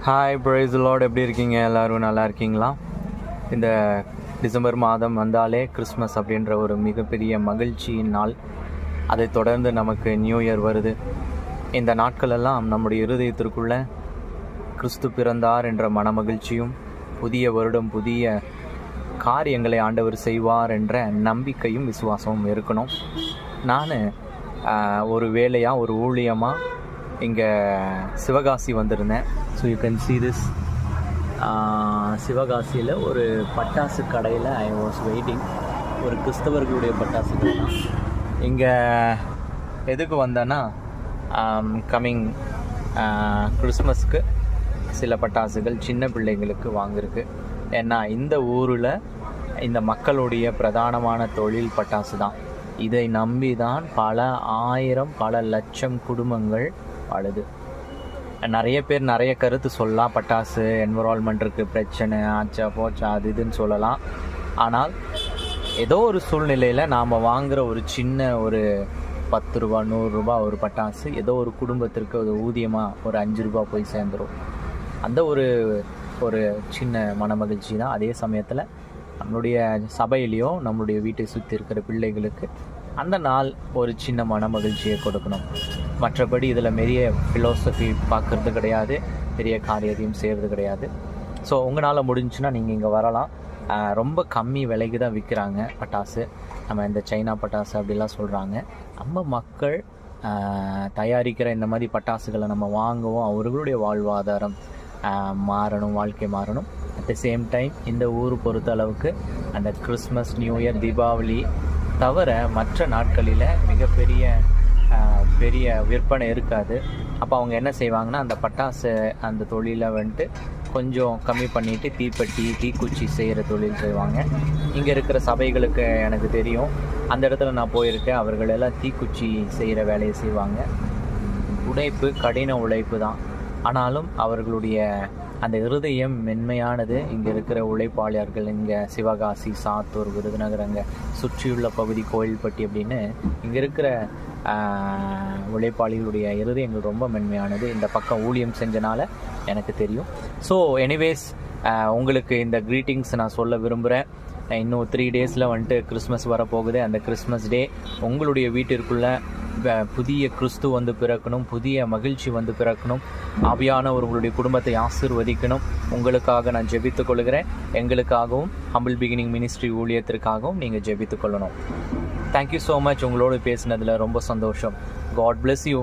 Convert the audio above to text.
Hi price Lord, எப்படி இருக்கீங்க? எல்லோரும் நல்லா இருக்கீங்களா? இந்த டிசம்பர் மாதம் வந்தாலே கிறிஸ்மஸ் அப்படின்ற ஒரு மிகப்பெரிய மகிழ்ச்சியின் நாள். அதை தொடர்ந்து நமக்கு நியூ இயர் வருது. இந்த நாட்களெல்லாம் நம்முடைய இருதயத்திற்குள்ள கிறிஸ்து பிறந்தார் என்ற மனமகிழ்ச்சியும், புதிய வருடம் புதிய காரியங்களை ஆண்டவர் செய்வார் என்ற நம்பிக்கையும் விசுவாசமும் இருக்கணும். நான் ஒரு வேலையாக ஒரு ஊழியமாக இங்கே சிவகாசி வந்திருந்தேன். So you can see this. சிவகாசியில் ஒரு பட்டாசு கடையில் ஐ வாஸ் வெயிட்டிங். ஒரு கிறிஸ்தவர்களுடைய பட்டாசு கடை தான். இங்கே எதுக்கு வந்தேன்னா, கம்மிங் கிறிஸ்மஸ்க்கு சில பட்டாசுகள் சின்ன பிள்ளைங்களுக்கு வாங்கியிருக்கு. ஏன்னா இந்த ஊரில் இந்த மக்களுடைய பிரதானமான தொழில் பட்டாசு தான். இதை நம்பி தான் பல ஆயிரம் பல லட்சம் குடும்பங்கள் வாழுது. நிறைய பேர் நிறைய கருத்து சொல்லலாம். பட்டாசு என்விரான்மெண்ட்டுக்கு பிரச்சனை ஆச்சா போச்சா அது இதுன்னு சொல்லலாம். ஆனால் ஏதோ ஒரு சூழ்நிலையில் நாம் வாங்குகிற ஒரு சின்ன ஒரு 10 ரூபா 100 ரூபா ஒரு பட்டாசு ஏதோ ஒரு குடும்பத்திற்கு ஒரு ஊதியமாக ஒரு 5 ரூபா போய் சேர்ந்துடும். அந்த ஒரு சின்ன மனமகிழ்ச்சி தான். அதே சமயத்தில் நம்மளுடைய சபையிலையோ நம்மளுடைய வீட்டை சுற்றி இருக்கிற பிள்ளைகளுக்கு அந்த நாள் ஒரு சின்ன மனமகிழ்ச்சியை கொடுக்கணும். மற்றபடி இதில் பெரிய ஃபிலோசஃபி பார்க்குறது கிடையாது, பெரிய காரியத்தையும் செய்கிறது கிடையாது. ஸோ உங்களால் முடிஞ்சுன்னா நீங்கள் இங்கே வரலாம். ரொம்ப கம்மி விலைக்கு தான் விற்கிறாங்க பட்டாசு. நம்ம இந்த சைனா பட்டாசு அப்படிலாம் சொல்கிறாங்க. நம்ம மக்கள் தயாரிக்கிற இந்த மாதிரி பட்டாசுகளை நம்ம வாங்குவோம். அவர்களுடைய வாழ்வாதாரம் மாறணும், வாழ்க்கை மாறணும். அட் த சேம் டைம் இந்த ஊர் பொறுத்த அளவுக்கு அந்த கிறிஸ்மஸ், நியூ இயர், தீபாவளி தவிர மற்ற நாட்களில் மிகப்பெரிய விற்பனை இருக்காது. அப்போ அவங்க என்ன செய்வாங்கன்னா, அந்த பட்டாசு அந்த தொழிலை வந்துட்டு கொஞ்சம் கம்மி பண்ணிவிட்டு தீப்பெட்டி தீக்குச்சி செய்கிற தொழில் செய்வாங்க. இங்கே இருக்கிற சபைகளுக்கு எனக்கு தெரியும், அந்த இடத்துல நான் போயிருக்கேன். அவர்களெல்லாம் தீக்குச்சி செய்கிற வேலையை செய்வாங்க. உழைப்பு, கடின உழைப்பு தான். ஆனாலும் அவர்களுடைய அந்த இருதயம் மென்மையானது. இங்கே இருக்கிற உழைப்பாளர்கள், இங்கே சிவகாசி, சாத்தூர், விருதுநகர், அங்கே சுற்றியுள்ள பகுதி, கோயில்பட்டி அப்படின்னு இங்கே இருக்கிற உழைப்பாளிகளுடைய இருதயங்கள் ரொம்ப மென்மையானது. இந்த பக்கம் ஊழியம் செஞ்சனால எனக்கு தெரியும். ஸோ எனிவேஸ், உங்களுக்கு இந்த க்ரீட்டிங்ஸ் நான் சொல்ல விரும்புகிறேன். இன்னும் 3 டேஸில் வந்துட்டு கிறிஸ்மஸ் வரப்போகுது. அந்த கிறிஸ்மஸ் டே உங்களுடைய வீட்டிற்குள்ளே புதிய கிறிஸ்து வந்து பிறக்கணும், புதிய மகிழ்ச்சி வந்து பிறக்கணும். ஆவியானவர்களுடைய குடும்பத்தை ஆசீர்வதிக்கணும். உங்களுக்காக நான் ஜெபித்துக் கொள்கிறேன். எங்களுக்காகவும் ஹம்பிள் பிகினிங் மினிஸ்ட்ரி ஊழியத்திற்காகவும் நீங்கள் ஜெபித்துக் கொள்ளணும். Thank you so much. உங்களோடு பேசினதில் ரொம்ப சந்தோஷம். God bless you.